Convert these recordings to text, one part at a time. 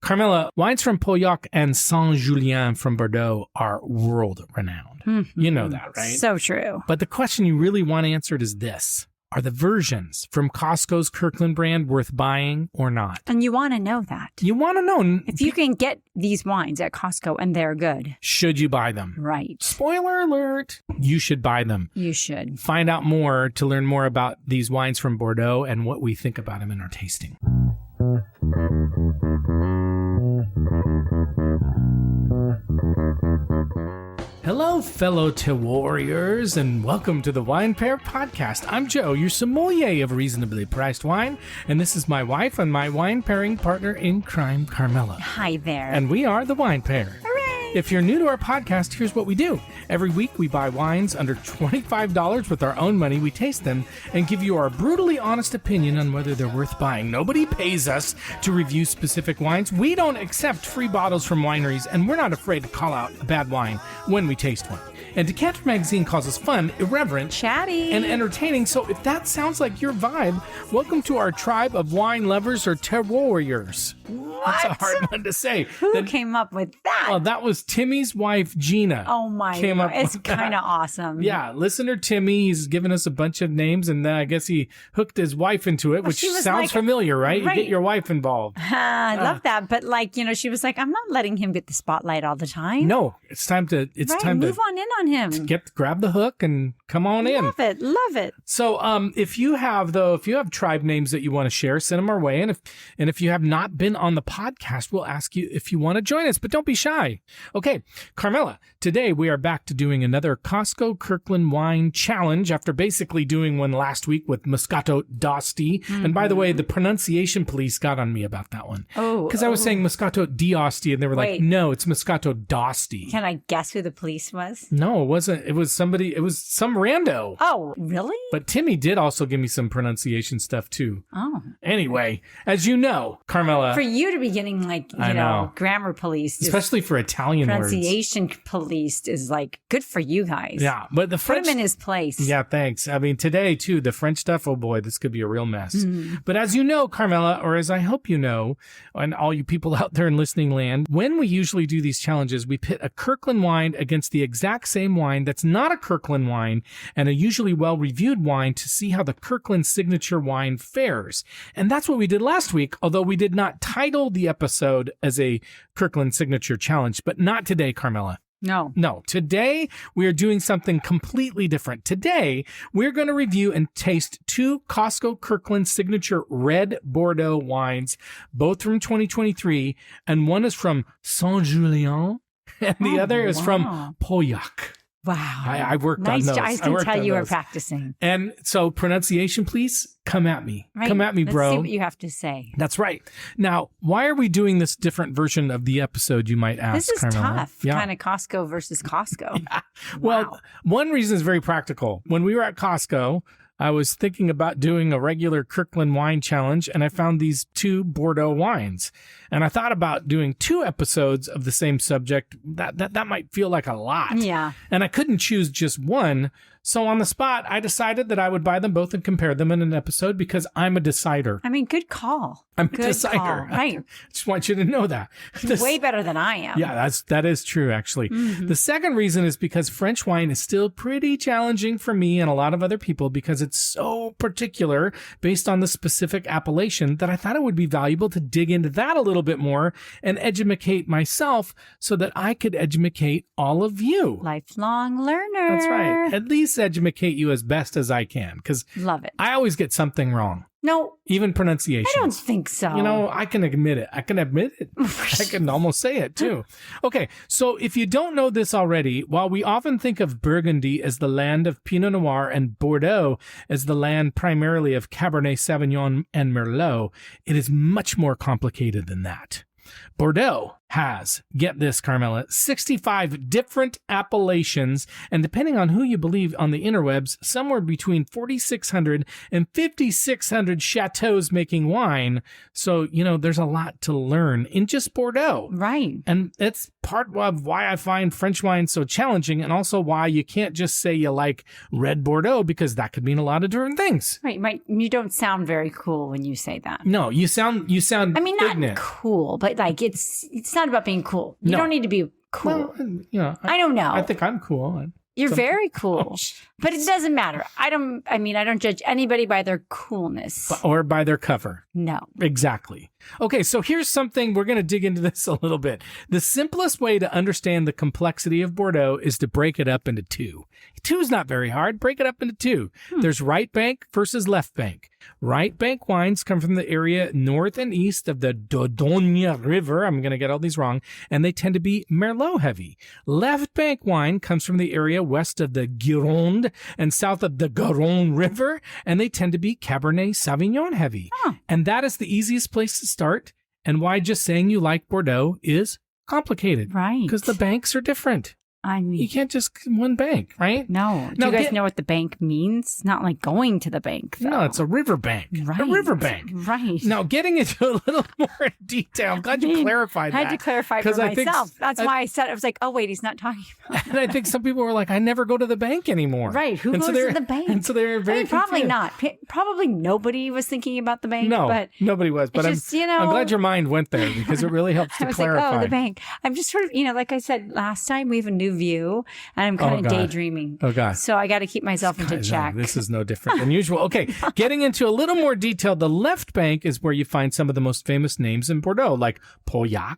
Carmela, wines from Pauillac and Saint-Julien from Bordeaux are world-renowned. Mm-hmm. You know that, right? So true. But the question you really want answered is this. Are the versions from Costco's Kirkland brand worth buying or not? And you want to know that. You want to know. If you can get these wines at Costco and they're good. Should you buy them? Right. Spoiler alert. You should buy them. You should. Find out more to learn more about these wines from Bordeaux and what we think about them in our tasting. Hello, fellow warriors, and welcome to the Wine Pair Podcast. I'm Joe, your sommelier of reasonably priced wine, and this is my wife and my wine pairing partner in crime, Carmela. Hi there. And we are the Wine Pair. Hooray! If you're new to our podcast, here's what we do. Every week, we buy wines under $25 with our own money. We taste them and give you our brutally honest opinion on whether they're worth buying. Nobody pays us to review specific wines. We don't accept free bottles from wineries, and we're not afraid to call out a bad wine when we taste one. And Decanter Magazine calls us fun, irreverent, chatty, and entertaining. So if that sounds like your vibe, welcome to our tribe of wine lovers or terroiriers. What? That's a hard one to say. Who came up with that? Well, that was Timmy's wife, Gina. Oh my God. It's kind of awesome. Yeah, listener Timmy, he's given us a bunch of names, and I guess he hooked his wife into it, which sounds familiar, right? You get your wife involved. I love that. But she was like, I'm not letting him get the spotlight all the time. No, it's time to move on in on him. Grab the hook and come on in. Love it. So if you have tribe names that you want to share, send them our way. And if you have not been on the podcast, we'll ask you if you want to join us, but don't be shy. Okay, Carmela, today we are back to doing another Costco Kirkland wine challenge after basically doing one last week with Moscato d'Asti. Mm-hmm. And by the way, the pronunciation police got on me about that one. Because I was saying Moscato d'Asti, and they were like, no, it's Moscato d'Asti. Can I guess who the police was? No, it wasn't. It was some rando. Oh, really? But Timmy did also give me some pronunciation stuff too. Oh. Anyway, as you know, Carmela. For you to be getting grammar police. Especially for Italian pronunciation police is good for you guys. Yeah, but the French. Put him in his place. Yeah, thanks. I mean, today too, the French stuff, oh boy, this could be a real mess. Mm. But as you know, Carmela, or as I hope you know, and all you people out there in listening land, when we usually do these challenges, we pit a Kirkland wine against the exact same wine that's not a Kirkland wine and a usually well-reviewed wine to see how the Kirkland Signature wine fares. And that's what we did last week, although we did not title the episode as a Kirkland Signature Challenge, but not today, Carmela. No. Today we are doing something completely different. Today we're going to review and taste two Costco Kirkland Signature Red Bordeaux wines, both from 2023, and one is from Saint-Julien and the other is from Pauillac. Wow. I worked on those. I can tell you were practicing. And so pronunciation, please, come at me. Right. Come at me, bro. Let's see what you have to say. That's right. Now, why are we doing this different version of the episode, you might ask, This is Carmela? tough. Yeah. Kind of Costco versus Costco. Yeah. Well, one reason is very practical. When we were at Costco, I was thinking about doing a regular Kirkland wine challenge, and I found these two Bordeaux wines. And I thought about doing 2 episodes of the same subject. That might feel like a lot. Yeah. And I couldn't choose just one. So on the spot, I decided that I would buy them both and compare them in an episode because I'm a decider. I mean, good call. I'm a decider. Right. I just want you to know that. Way better than I am. Yeah, that is true, actually. Mm-hmm. The second reason is because French wine is still pretty challenging for me and a lot of other people because it's so particular based on the specific appellation that I thought it would be valuable to dig into that a little bit more and educate myself so that I could educate all of you. Lifelong learner. That's right. At least educate you as best as I can because love it. I always get something wrong. No. Even pronunciation. I don't think so. I can admit it. I can almost say it too. Okay, so if you don't know this already, while we often think of Burgundy as the land of Pinot Noir and Bordeaux as the land primarily of Cabernet Sauvignon and Merlot, it is much more complicated than that. Bordeaux has, get this, Carmela, 65 different appellations, and depending on who you believe on the interwebs, somewhere between 4,600 and 5,600 chateaus making wine. So, there's a lot to learn in just Bordeaux. Right. And it's part of why I find French wine so challenging, and also why you can't just say you like Red Bordeaux, because that could mean a lot of different things. Right. You don't sound very cool when you say that. No, you sound I mean, ignorant. Not cool, but but like it's not about being cool. You don't need to be cool. Well, I don't know. I think I'm cool. You're very cool, but it doesn't matter. I don't judge anybody by their coolness or by their cover. No. Exactly. Okay, so here's something, we're going to dig into this a little bit. The simplest way to understand the complexity of Bordeaux is to break it up into two. Two is not very hard. Break it up into two. There's right bank versus left bank. Right bank wines come from the area north and east of the Dordogne River. I'm going to get all these wrong. And they tend to be Merlot heavy. Left bank wine comes from the area west of the Gironde and south of the Garonne River. And they tend to be Cabernet Sauvignon heavy. And that is the easiest place to start. And why just saying you like Bordeaux is complicated. Right. Because the banks are different. I mean, you can't just one bank, right? No. Do you guys know what the bank means? Not like going to the bank, though. No, it's a river bank. Right. A river bank. Right. Now, getting into a little more detail, I'm glad you clarified that. I had to clarify for myself. That's why I said, I was like, oh, wait, he's not talking about And I think some people were like, I never go to the bank anymore. Right. Who goes to the bank? And so they're very probably confused. not. Probably nobody was thinking about the bank. No, but nobody was. But I'm glad your mind went there because it really helps to clarify. Like, oh, the bank. I'm just sort of, like I said last time, we have a new view. And I'm kind of daydreaming. Oh, God. So I got to keep myself into check. This is no different than usual. Okay, getting into a little more detail, the left bank is where you find some of the most famous names in Bordeaux, like Pauillac,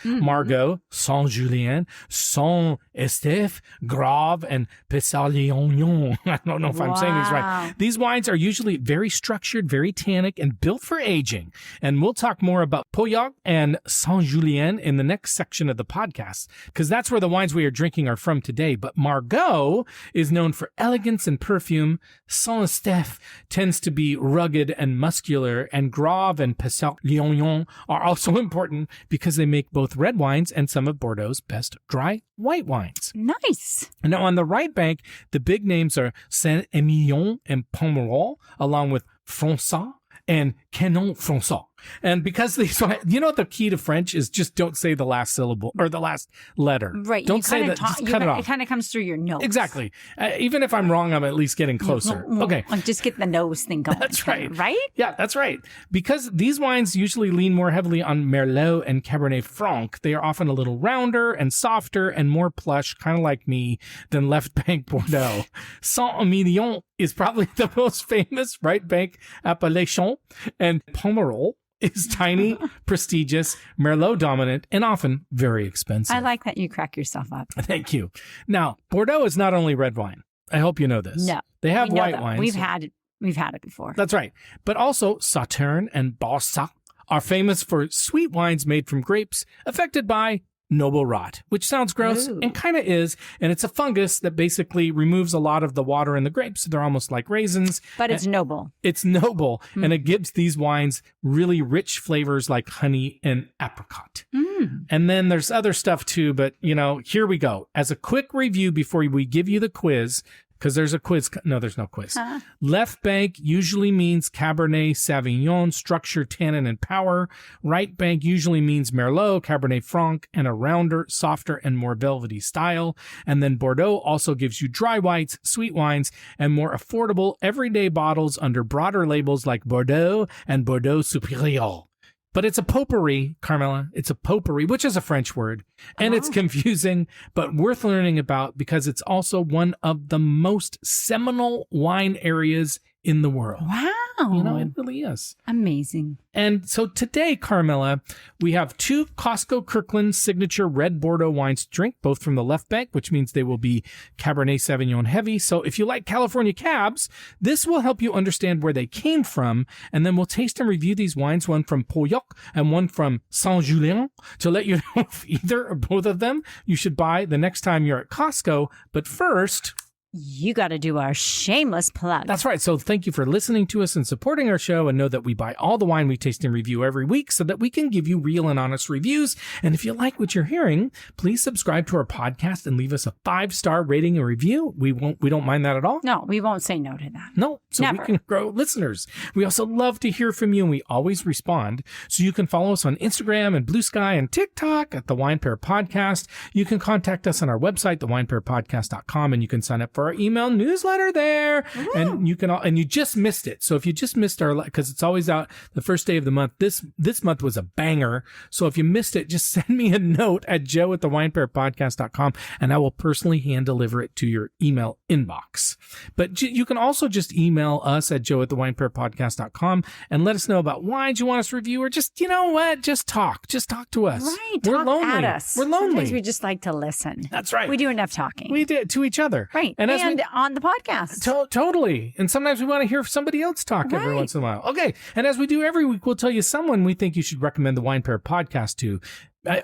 Margaux, Saint-Julien, Saint-Estèphe, Grave, and Pauillac. I don't know if I'm saying these right. These wines are usually very structured, very tannic, and built for aging. And we'll talk more about Pauillac and Saint-Julien in the next section of the podcast, because that's where the wines we are drinking are from today. But Margaux is known for elegance and perfume. Saint-Estèphe tends to be rugged and muscular, and Grave and Pauillac are also important because they make both red wines and some of Bordeaux's best dry white wines. Nice. Now, on the right bank, the big names are Saint-Emilion and Pomerol, along with François and Canon François. And because these, what the key to French is? Just don't say the last syllable or the last letter. Right. Don't say that. Just cut it off. It kind of comes through your nose. Exactly. Even if I'm wrong, I'm at least getting closer. Okay. Like just get the nose thing going. That's right. Right? Yeah, that's right. Because these wines usually lean more heavily on Merlot and Cabernet Franc, they are often a little rounder and softer and more plush, kind of like me, than left bank Bordeaux. Saint-Emilion is probably the most famous right bank appellation, and Pomerol is tiny, prestigious, Merlot dominant, and often very expensive. I like that you crack yourself up. Thank you. Now, Bordeaux is not only red wine. I hope you know this. No. They have white wines. We've had it before. That's right. But also Sauternes and Barsac are famous for sweet wines made from grapes affected by noble rot, which sounds gross and kind of is. And it's a fungus that basically removes a lot of the water in the grapes. They're almost like raisins. But it's noble. It's noble. And it gives these wines really rich flavors like honey and apricot. And then there's other stuff too. But, here we go. As a quick review before we give you the quiz, because there's a quiz. No, there's no quiz. Left bank usually means Cabernet Sauvignon, structure, tannin, and power. Right bank usually means Merlot, Cabernet Franc, and a rounder, softer, and more velvety style. And then Bordeaux also gives you dry whites, sweet wines, and more affordable everyday bottles under broader labels like Bordeaux and Bordeaux Supérieur. But it's a potpourri, Carmela. It's a potpourri, which is a French word. And it's confusing, but worth learning about because it's also one of the most seminal wine areas in the world. Wow. It really is. Amazing. And so today, Carmela, we have 2 Costco Kirkland Signature Red Bordeaux wines to drink, both from the left bank, which means they will be Cabernet Sauvignon heavy. So if you like California cabs, this will help you understand where they came from. And then we'll taste and review these wines, one from Pauillac and one from Saint-Julien, to let you know if either or both of them you should buy the next time you're at Costco. But first, you got to do our shameless plug. That's right. So thank you for listening to us and supporting our show, and know that we buy all the wine we taste and review every week so that we can give you real and honest reviews. And if you like what you're hearing, please subscribe to our podcast and leave us a 5-star rating and review. We don't mind that at all. No, we won't say no to that. No. So Never. We can grow listeners. We also love to hear from you, and we always respond. So you can follow us on Instagram and Blue Sky and TikTok at The Wine Pair Podcast. You can contact us on our website, thewinepairpodcast.com, and you can sign up for for our email newsletter there. Woo. And you can and you just missed it. So if you just missed our, because it's always out the first day of the month, this month was a banger. So if you missed it, just send me a note at joe@thewinepairpodcast.com and I will personally hand deliver it to your email inbox. But you can also just email us at joe@thewinepairpodcast.com and let us know about wines you want us to review, or just, you know what, just talk to us. Right. We're talk lonely. At us. We're lonely. Sometimes we just like to listen. That's right. We do enough talking. We did to each other. Right. And on the podcast. Totally. And sometimes we want to hear somebody else talk every once in a while. Okay. And as we do every week, we'll tell you someone we think you should recommend the Wine Pair podcast to.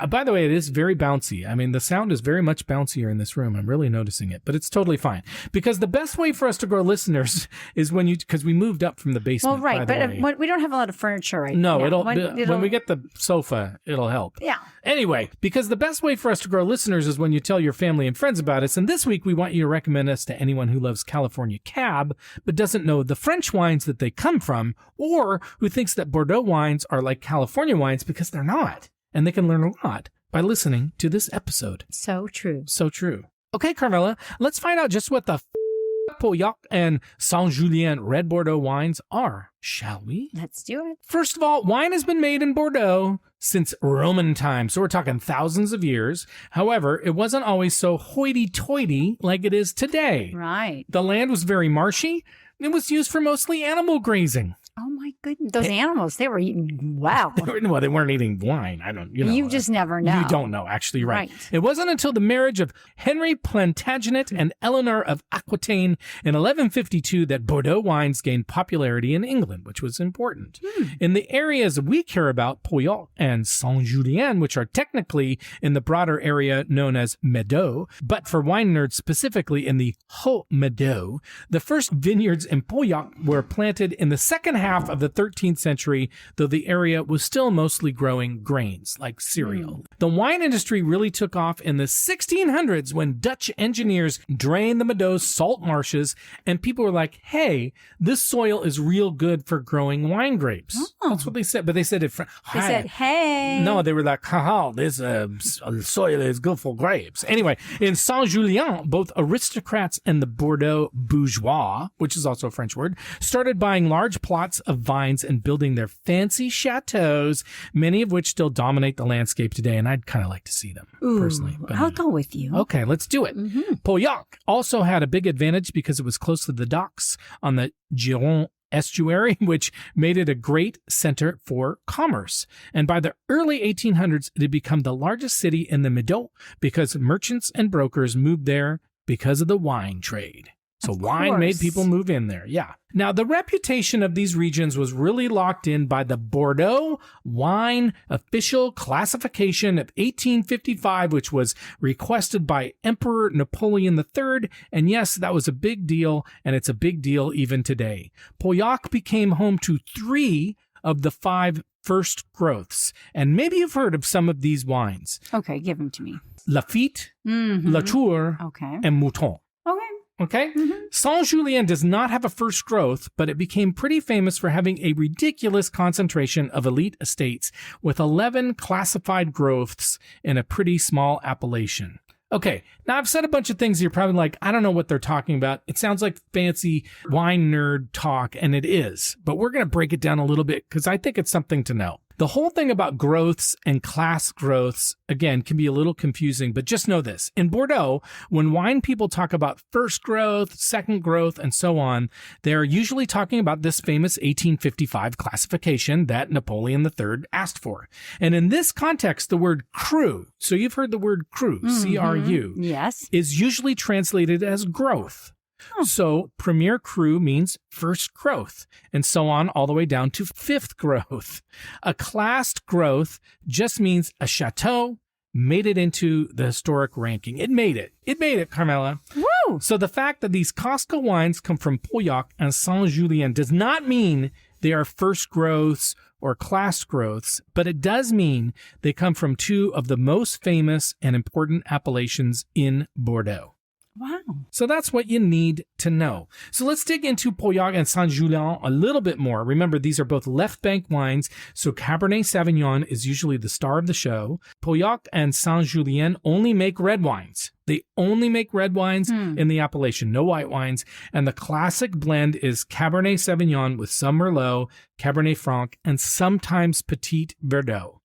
By the way, it is very bouncy. I mean, the sound is very much bouncier in this room. I'm really noticing it, but it's totally fine. Because the best way for us to grow listeners is because we moved up from the basement. Well, right, but we don't have a lot of furniture right now. No, when we get the sofa, it'll help. Yeah. Anyway, because the best way for us to grow listeners is when you tell your family and friends about us. And this week, we want you to recommend us to anyone who loves California Cab, but doesn't know the French wines that they come from, or who thinks that Bordeaux wines are like California wines, because they're not. And they can learn a lot by listening to this episode. So true. So true. Okay, Carmela, let's find out just what the Pauillac and Saint-Julien Red Bordeaux wines are, shall we? Let's do it. First of all, wine has been made in Bordeaux since Roman times, so we're talking thousands of years. However, it wasn't always so hoity-toity like it is today. Right. The land was very marshy. It was used for mostly animal grazing. Oh my goodness. Those animals, they were eating well. Well, they weren't eating wine. You just never know. You don't know, actually, right. It wasn't until the marriage of Henry Plantagenet and Eleanor of Aquitaine in 1152 that Bordeaux wines gained popularity in England, which was important. In the areas we care about, Pauillac and Saint-Julien, which are technically in the broader area known as Médoc, but for wine nerds specifically in the Haut-Médoc, the first vineyards in Pauillac were planted in the second half of the 13th century, though the area was still mostly growing grains like cereal. The wine industry really took off in the 1600s when Dutch engineers drained the Médoc's salt marshes, and people were like, hey, this soil is real good for growing wine grapes. Oh. That's what they said, but they said it. They said, hey. No, they were like, haha, this soil is good for grapes. Anyway, in Saint-Julien, both aristocrats and the Bordeaux bourgeois, which is also a French word, started buying large plots of vines and building their fancy chateaus, many of which still dominate the landscape today. And I'd kind of like to see them personally. But I'll go with you. Okay, let's do it. Pauillac also had a big advantage because it was close to the docks on the Gironde estuary, which made it a great center for commerce. And by the early 1800s, it had become the largest city in the Médoc because merchants and brokers moved there because of the wine trade. So wine made people move in there. Yeah. Now, the reputation of these regions was really locked in by the Bordeaux Wine Official Classification of 1855, which was requested by Emperor Napoleon III. And yes, that was a big deal, and it's a big deal even today. Pauillac became home to 3 of the 5 first growths. And maybe you've heard of some of these wines. Okay, give them to me. Lafite, Latour, and Mouton. Okay? Saint-Julien does not have a first growth, but it became pretty famous for having a ridiculous concentration of elite estates with 11 classified growths in a pretty small appellation. Okay, now I've said a bunch of things you're probably like, I don't know what they're talking about. It sounds like fancy wine nerd talk, and it is. But we're going to break it down a little bit because I think it's something to know. The whole thing about growths and class growths, again, can be a little confusing, but just know this. In Bordeaux, when wine people talk about first growth, second growth, and so on, they're usually talking about this famous 1855 classification that Napoleon III asked for. And in this context, the word cru, so you've heard the word cru, C-R-U, yes, is usually translated as growth. So premier cru means first growth, and so on all the way down to fifth growth. A classed growth just means a chateau made it into the historic ranking. It made it. It made it, Carmela. Woo! So the fact that these Costco wines come from Pauillac and Saint-Julien does not mean they are first growths or classed growths, but it does mean they come from 2 of the most famous and important appellations in Bordeaux. Wow. So that's what you need to know. So let's dig into Pauillac and Saint-Julien a little bit more. Remember, these are both left bank wines, so Cabernet Sauvignon is usually the star of the show. Pauillac and Saint-Julien only make red wines. They only make red wines in the appellation, no white wines. And the classic blend is Cabernet Sauvignon with some Merlot, Cabernet Franc, and sometimes Petit Verdot.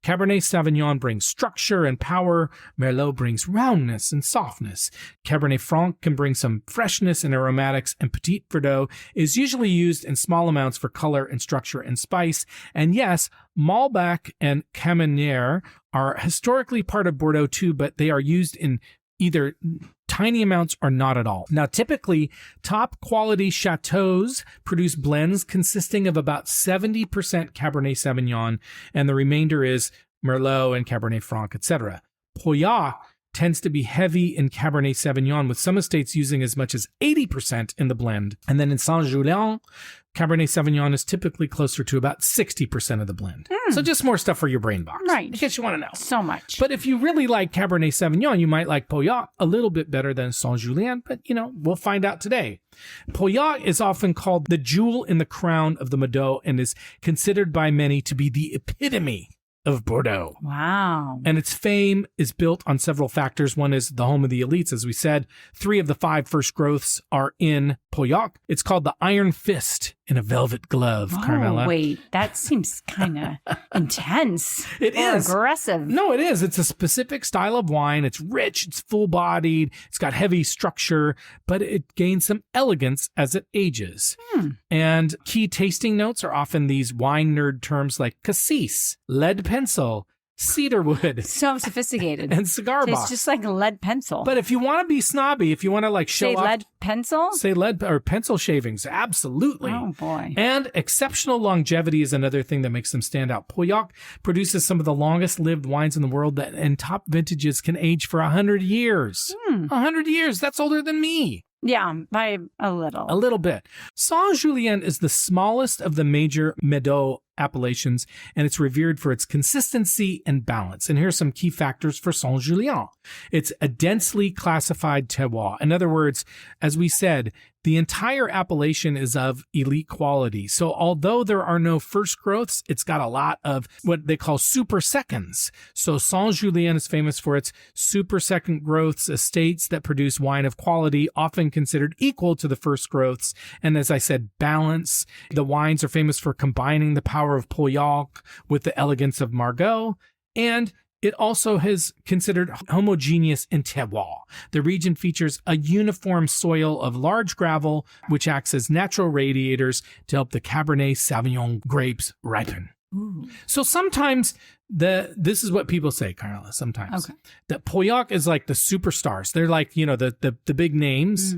Cabernet Sauvignon brings structure and power. Merlot brings roundness and softness. Cabernet Franc can bring some freshness and aromatics, and Petit Verdot is usually used in small amounts for color and structure and spice. And yes, Malbec and Carmenere are historically part of Bordeaux too, but they are used in either tiny amounts or not at all. Now, typically, top quality chateaus produce blends consisting of about 70% Cabernet Sauvignon, and the remainder is Merlot and Cabernet Franc, etc. Pauillac tends to be heavy in Cabernet Sauvignon, with some estates using as much as 80% in the blend. And then in Saint-Julien, Cabernet Sauvignon is typically closer to about 60% of the blend. So just more stuff for your brain box. Right. In case you want to know. So much. But if you really like Cabernet Sauvignon, you might like Pauillac a little bit better than Saint-Julien, but we'll find out today. Pauillac is often called the jewel in the crown of the Médoc and is considered by many to be the epitome of Bordeaux. Wow. And its fame is built on several factors. One is the home of the elites, as we said. 3 of the 5 first growths are in Pauillac. It's called the Iron Fist in a velvet glove, Carmela. Wait, that seems kind of intense. It is. Aggressive. No, it is. It's a specific style of wine. It's rich. It's full-bodied. It's got heavy structure, but it gains some elegance as it ages. And key tasting notes are often these wine nerd terms like cassis, lead pencil, cedarwood, So sophisticated. and cigar box. It's just like a lead pencil. But if you want to be snobby, if you want to like show Say off, lead pencil? say lead or pencil shavings, absolutely. Oh, boy. And exceptional longevity is another thing that makes them stand out. Pauillac produces some of the longest lived wines in the world, and top vintages can age for 100 years. 100 years. That's older than me. Yeah, by a little. A little bit. Saint-Julien is the smallest of the major Médoc appellations, and it's revered for its consistency and balance. And here's some key factors for Saint-Julien. It's a densely classified terroir. In other words, as we said, the entire appellation is of elite quality. So although there are no first growths, it's got a lot of what they call super seconds. So Saint-Julien is famous for its super second growths, estates that produce wine of quality, often considered equal to the first growths. And as I said, balance. The wines are famous for combining the power of Pauillac with the elegance of Margaux. And it also is considered homogeneous in terroir. The region features a uniform soil of large gravel, which acts as natural radiators to help the Cabernet Sauvignon grapes ripen. Ooh. So sometimes this is what people say, Carla, sometimes. Okay. That Pauillac is like the superstars. They're like, the big names.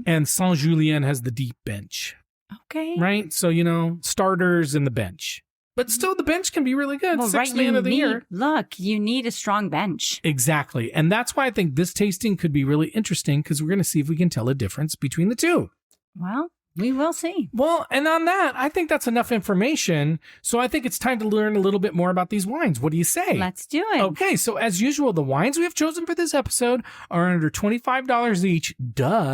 And Saint-Julien has the deep bench. Okay. Right? So, starters and the bench. But still, the bench can be really good. Well, Sixth right, man of the year. Look, you need a strong bench. Exactly. And that's why I think this tasting could be really interesting, because we're going to see if we can tell a difference between the two. Well, we will see. Well, and on that, I think that's enough information. So I think it's time to learn a little bit more about these wines. What do you say? Let's do it. Okay, so as usual, the wines we have chosen for this episode are under $25 each,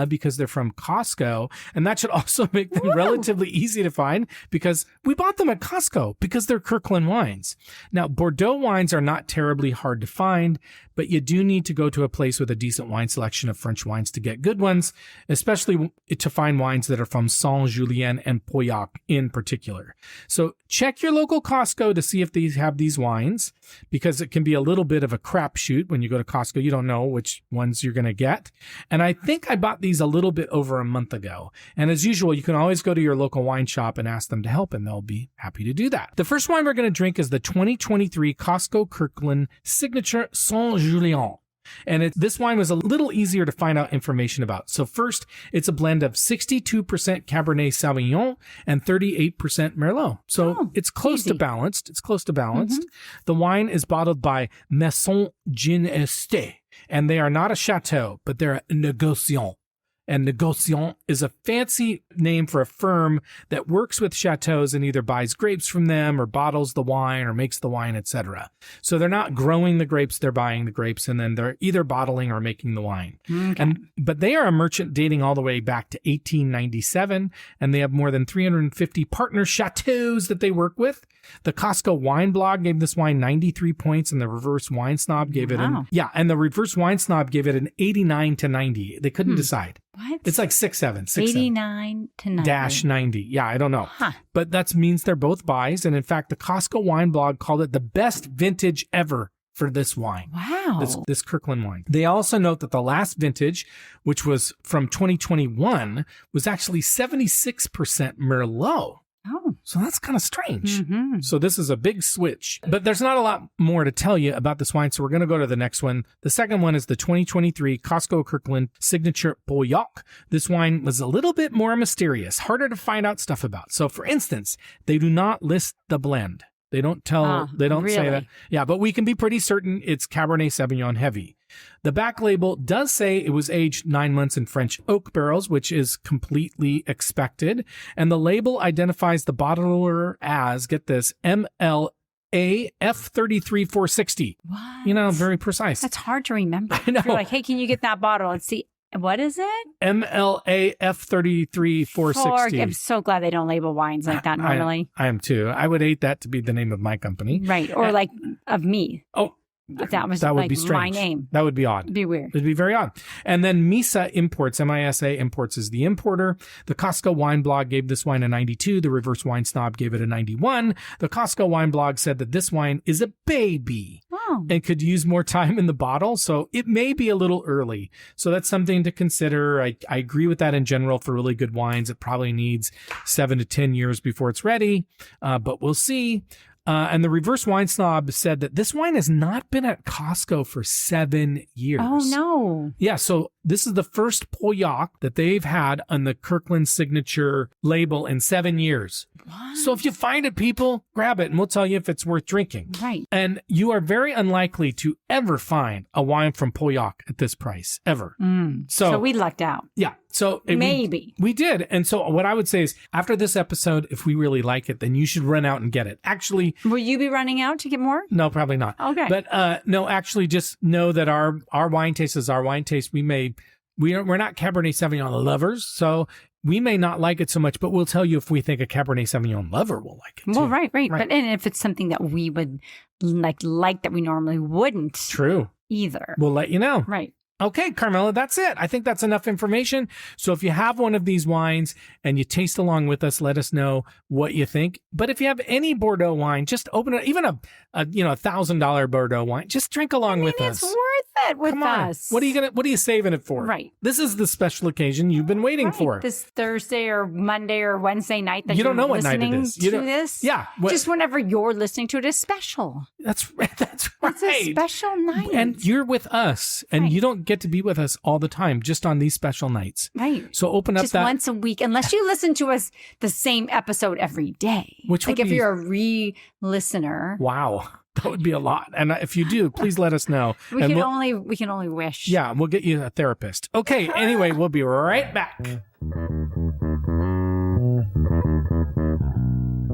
because they're from Costco. And that should also make them relatively easy to find, because we bought them at Costco because they're Kirkland wines. Now, Bordeaux wines are not terribly hard to find, but you do need to go to a place with a decent wine selection of French wines to get good ones, especially to find wines that are from Saint-Julien and Pauillac in particular. So check your local Costco to see if they have these wines, because it can be a little bit of a crapshoot when you go to Costco. You don't know which ones you're going to get. And I think I bought these a little bit over a month ago. And as usual, you can always go to your local wine shop and ask them to help, and they'll be happy to do that. The first wine we're going to drink is the 2023 Costco Kirkland Signature Saint-Julien. And this wine was a little easier to find out information about. So first, it's a blend of 62% Cabernet Sauvignon and 38% Merlot. So it's close to balanced. It's close to balanced. The wine is bottled by Maison Gineste, and they are not a chateau, but they're a négociant. And négociant is a fancy name for a firm that works with chateaus and either buys grapes from them or bottles the wine or makes the wine, etc. So they're not growing the grapes, they're buying the grapes, and then they're either bottling or making the wine. Okay. But they are a merchant dating all the way back to 1897, and they have more than 350 partner chateaus that they work with. The Costco Wine Blog gave this wine 93 points, and the Reverse Wine Snob gave it and the Reverse Wine Snob gave it an 89 to 90. They couldn't decide. What? It's like 6.7. 89 to 90. Dash 90. Yeah, I don't know. Huh. But that means they're both buys. And in fact, the Costco Wine Blog called it the best vintage ever for this wine. Wow. This Kirkland wine. They also note that the last vintage, which was from 2021, was actually 76% Merlot. Oh. So that's kind of strange. Mm-hmm. So this is a big switch. But there's not a lot more to tell you about this wine, so we're going to go to the next one. The second one is the 2023 Costco Kirkland Signature Pauillac. This wine was a little bit more mysterious, harder to find out stuff about. So for instance, they do not list the blend. They don't tell, they don't say that. Yeah, but we can be pretty certain it's Cabernet Sauvignon heavy. The back label does say it was aged 9 months in French oak barrels, which is completely expected. And the label identifies the bottler as, get this, MLA F33460. What? You know, very precise. That's hard to remember. I know. You're like, hey, can you get that bottle? And see, what is it? MLA F33460. I'm so glad they don't label wines like that normally. I am too. I would hate that to be the name of my company. Right. Or like of me. Oh, If that was that would like be strange. my name. That would be odd. It'd be weird. It'd be very odd. And then Misa Imports, MISA Imports is the importer. The Costco Wine Blog gave this wine a 92. The Reverse Wine Snob gave it a 91. The Costco Wine Blog said that this wine is a baby and could use more time in the bottle. So it may be a little early. So that's something to consider. I agree with that in general for really good wines. It probably needs 7 to 10 years before it's ready, but we'll see. And the Reverse Wine Snob said that this wine has not been at Costco for 7 years. Oh, no. Yeah, so this is the first Pauillac that they've had on the Kirkland Signature label in 7 years. What? So if you find it, people, grab it and we'll tell you if it's worth drinking. Right. And you are very unlikely to ever find a wine from Pauillac at this price, ever. So we lucked out. Yeah. So Maybe. we did. And so what I would say is after this episode, if we really like it, then you should run out and get it. Actually, will you be running out to get more? No, probably not. Okay. But no, actually just know that our wine taste is our wine taste. We're not Cabernet Sauvignon lovers, so we may not like it so much, but we'll tell you if we think a Cabernet Sauvignon lover will like it too. Well, right. But and if it's something that we would like that we normally wouldn't. True. Either. We'll let you know. Right. Okay, Carmela, that's it. I think that's enough information. So if you have one of these wines and you taste along with us, let us know what you think. But if you have any Bordeaux wine, just open it, even a $1,000 Bordeaux wine, just drink along with us. It's worth it with us. What are you saving it for? Right. This is the special occasion you've been waiting for. This Thursday or Monday or Wednesday night that you don't know what listening night it is. to this. Yeah. Just whenever you're listening to it is special. That's right. It's a special night. And you're with us, and you don't get to be with us all the time, just on these special nights. Right. So open up just once a week, unless you listen to us the same episode every day. Which would if you're a re-listener. Wow. That would be a lot. And if you do, please let us know. We can only wish. Yeah, we'll get you a therapist. Okay, anyway, we'll be right back.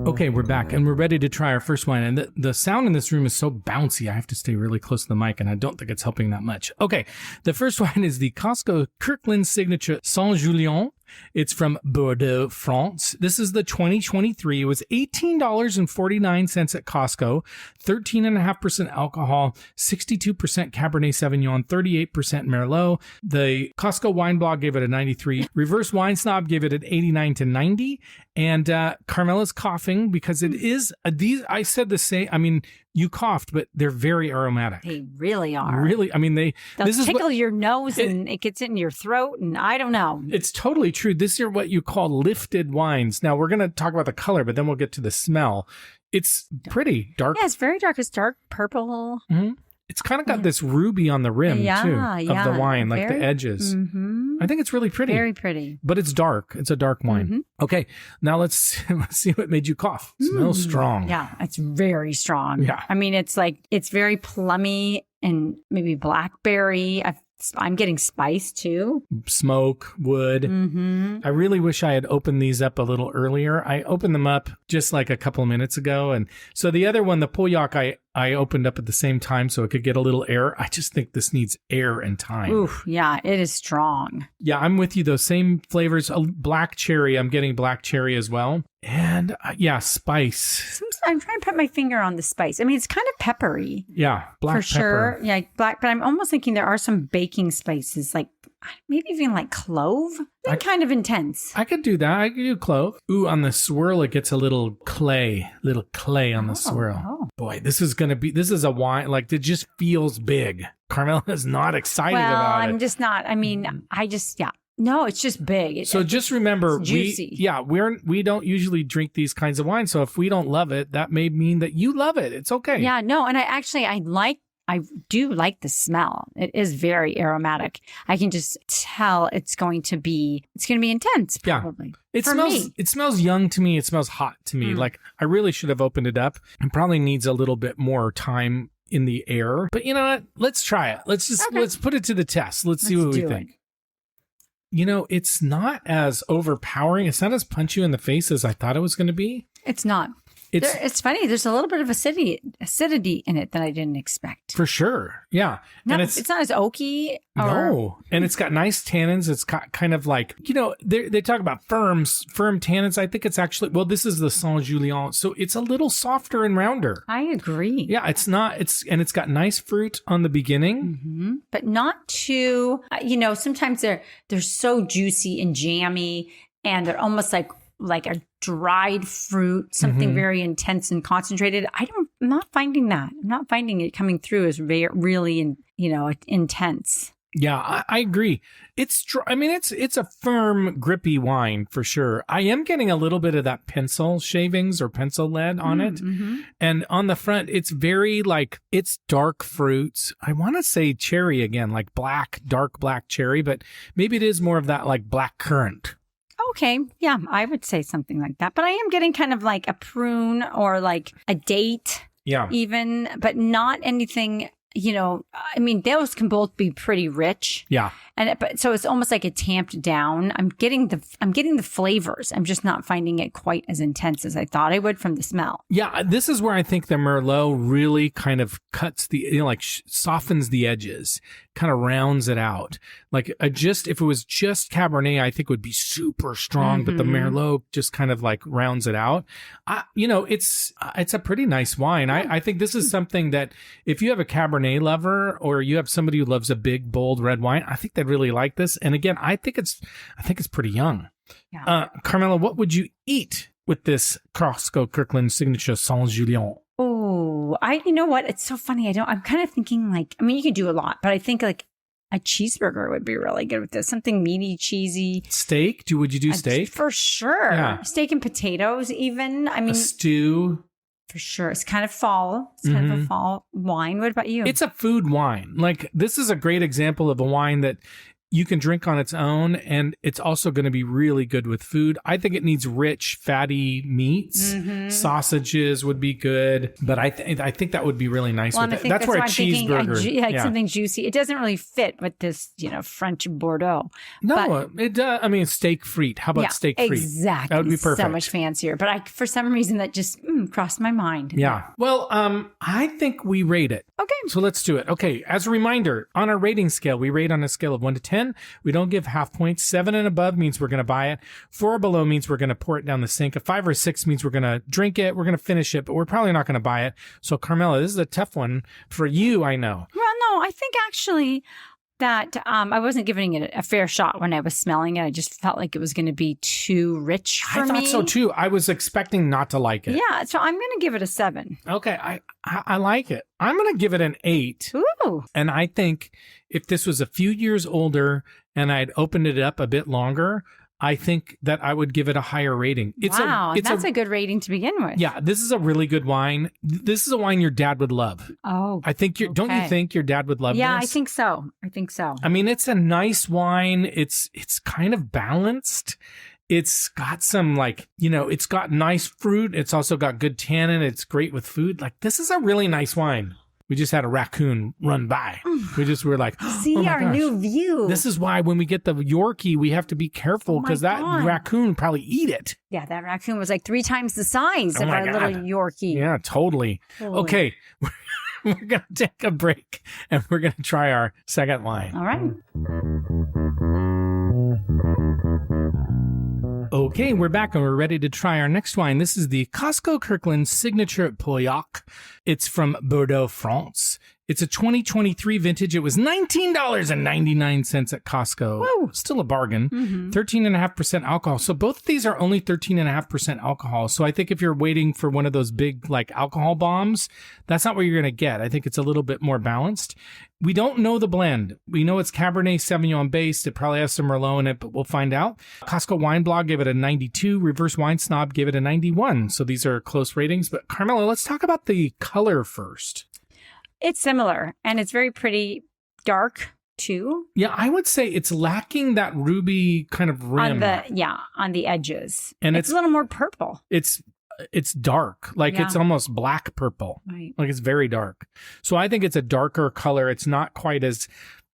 Okay, we're back and we're ready to try our first wine. And the sound in this room is so bouncy. I have to stay really close to the mic and I don't think it's helping that much. Okay, the first wine is the Costco Kirkland Signature Saint-Julien. It's from Bordeaux, France. This is the 2023. It was $18.49 at Costco, 13.5% alcohol, 62% Cabernet Sauvignon, 38% Merlot. The Costco Wine Blog gave it a 93. Reverse Wine Snob gave it an 89 to 90. And Carmela's coughing because it is these. I said the same. I mean, you coughed, but they're very aromatic. They really are. Really, I mean, they'll tickle your nose and it gets in your throat, and I don't know. It's totally true. These are what you call lifted wines. Now we're going to talk about the color, but then we'll get to the smell. It's pretty dark. Yeah, it's very dark. It's dark purple. Mm-hmm. It's kind of got this ruby on the rim, too, of the wine, like the edges. Mm-hmm. I think it's really pretty. Very pretty. But it's dark. It's a dark wine. Mm-hmm. Okay, now let's see what made you cough. It smells strong. Yeah, it's very strong. Yeah. I mean, it's very plummy and maybe blackberry. I I'm getting spice too. Smoke, wood. Mm-hmm. I really wish I had opened these up a little earlier. I opened them up just like a couple of minutes ago. And so the other one, the Pauillac, I opened up at the same time so it could get a little air. I just think this needs air and time. Oof, yeah, it is strong. Yeah, I'm with you. Those same flavors. Black cherry. I'm getting black cherry as well. And yeah, spice. I'm trying to put my finger on the spice. I mean, it's kind of peppery. Yeah, black for pepper. sure. Yeah, black. But I'm almost thinking there are some baking spices, like maybe even like clove. They're kind of intense. I could do that. I could do clove. Ooh, on the swirl, it gets a little clay on the swirl. Oh. Boy, this is a wine. Like, it just feels big. Carmela is not excited about it. I'm just not. I mean, yeah. No, it's just big. So just remember, juicy. we don't usually drink these kinds of wine. So if we don't love it, that may mean that you love it. It's okay. Yeah, no, and I do like the smell. It is very aromatic. I can just tell it's going to be intense, probably. Yeah. It smells young to me. It smells hot to me. Like, I really should have opened it up. It probably needs a little bit more time in the air. But you know what? Let's try it. Let's put it to the test. Let's see what we think. You know, it's not as overpowering. It's not as punch you in the face as I thought it was going to be. It's not. It's funny. There's a little bit of acidity in it that I didn't expect. For sure. Yeah. No, and it's not as oaky. No. And it's got nice tannins. It's got kind of like, you know, they talk about firm tannins. I think it's actually, well, this is the Saint-Julien. So it's a little softer and rounder. I agree. Yeah. It's got nice fruit on the beginning. But not too, sometimes they're so juicy and jammy and they're almost like a dried fruit, something very intense and concentrated. I'm not finding that. I'm not finding it coming through as really, intense. Yeah, I agree. It's a firm, grippy wine for sure. I am getting a little bit of that pencil shavings or pencil lead on it. And on the front, it's very it's dark fruits. I want to say cherry again, like dark black cherry, but maybe it is more of that like black currant. Okay. Yeah, I would say something like that. But I am getting kind of like a prune or like a date. Yeah. Even, but not anything, those can both be pretty rich. Yeah. But so it's almost like a tamped down. I'm getting the flavors. I'm just not finding it quite as intense as I thought I would from the smell. Yeah, this is where I think the Merlot really kind of cuts softens the edges, kind of rounds it out. Like if it was just Cabernet, I think it would be super strong, but the Merlot just kind of like rounds it out. It's a pretty nice wine. I think this is something that if you have a Cabernet lover or you have somebody who loves a big, bold red wine, I think they'd really like this. And again, I think it's pretty young. Yeah. Carmela, what would you eat with this Costco Kirkland Signature Saint-Julien? Oh, you know what? It's so funny. I'm kind of thinking you could do a lot, but I think like a cheeseburger would be really good with this. Something meaty, cheesy. Steak? Would you do steak? For sure. Yeah. Steak and potatoes even. A stew. For sure. It's kind of fall. It's kind of a fall wine. What about you? It's a food wine. Like, this is a great example of a wine that you can drink on its own, and it's also going to be really good with food. I think it needs rich, fatty meats. Sausages would be good, but I think that would be really nice with it. That's where a cheeseburger. Something juicy. It doesn't really fit with this, French Bordeaux. No, it does. I mean, steak frite. How about steak frite? Exactly. That would be perfect. So much fancier. But for some reason, that just crossed my mind. Yeah. Well, I think we rate it. Okay. So let's do it. Okay. As a reminder, on our rating scale, we rate on a scale of 1 to 10. We don't give half points. 7 and above means we're going to buy it. 4 or below means we're going to pour it down the sink. A 5 or 6 means we're going to drink it. We're going to finish it, but we're probably not going to buy it. So, Carmela, this is a tough one for you, I know. Well, no, I think actually that I wasn't giving it a fair shot when I was smelling it. I just felt like it was going to be too rich for me. I thought so too. I was expecting not to like it. Yeah, so I'm going to give it a 7. Okay, I like it. I'm going to give it an 8. Ooh. And I think if this was a few years older and I'd opened it up a bit longer, I think that I would give it a higher rating. That's a good rating to begin with. Yeah, this is a really good wine. This is a wine your dad would love. Oh, I think don't you think your dad would love this? Yeah, I think so. I mean, it's a nice wine. It's kind of balanced. It's got some it's got nice fruit. It's also got good tannin. It's great with food. Like, this is a really nice wine. We just had a raccoon run by. We just were like, see oh my our gosh. new view. This is why when we get the Yorkie, we have to be careful because that raccoon would probably eat it. Yeah, that raccoon was like 3 times the size of our little Yorkie. Yeah, totally. Okay, we're going to take a break and we're going to try our second wine. All right. Okay, we're back and we're ready to try our next wine. This is the Costco Kirkland Signature Pauillac. It's from Bordeaux, France. It's a 2023 vintage. It was $19.99 at Costco. Woo. Still a bargain. 13.5% alcohol. So both of these are only 13.5% alcohol. So I think if you're waiting for one of those big like alcohol bombs, that's not what you're going to get. I think it's a little bit more balanced. We don't know the blend. We know it's Cabernet Sauvignon based. It probably has some Merlot in it, but we'll find out. Costco Wine Blog gave it a 92. Reverse Wine Snob gave it a 91. So these are close ratings. But Carmela, let's talk about the color first. It's similar, and it's very pretty dark, too. Yeah, I would say it's lacking that ruby kind of rim. On the edges. And it's a little more purple. It's dark, like it's almost black purple. Right. Like it's very dark. So I think it's a darker color. It's not quite as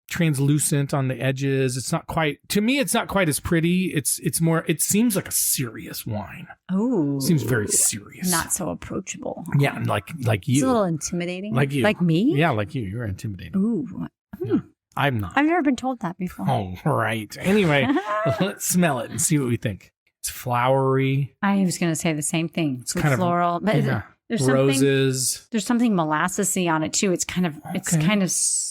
translucent on the edges. It's not quite, to me, it's not quite as pretty. It's more, it seems like a serious wine. Oh. Seems very serious. Not so approachable. Yeah, like you. It's a little intimidating. Like you. Like me? Yeah, like you. You're intimidating. Ooh. Yeah, I'm not. I've never been told that before. Oh, right. Anyway, let's smell it and see what we think. It's flowery. I was going to say the same thing. It's kind floral, but there's roses. There's something molassesy on it too. It's kind of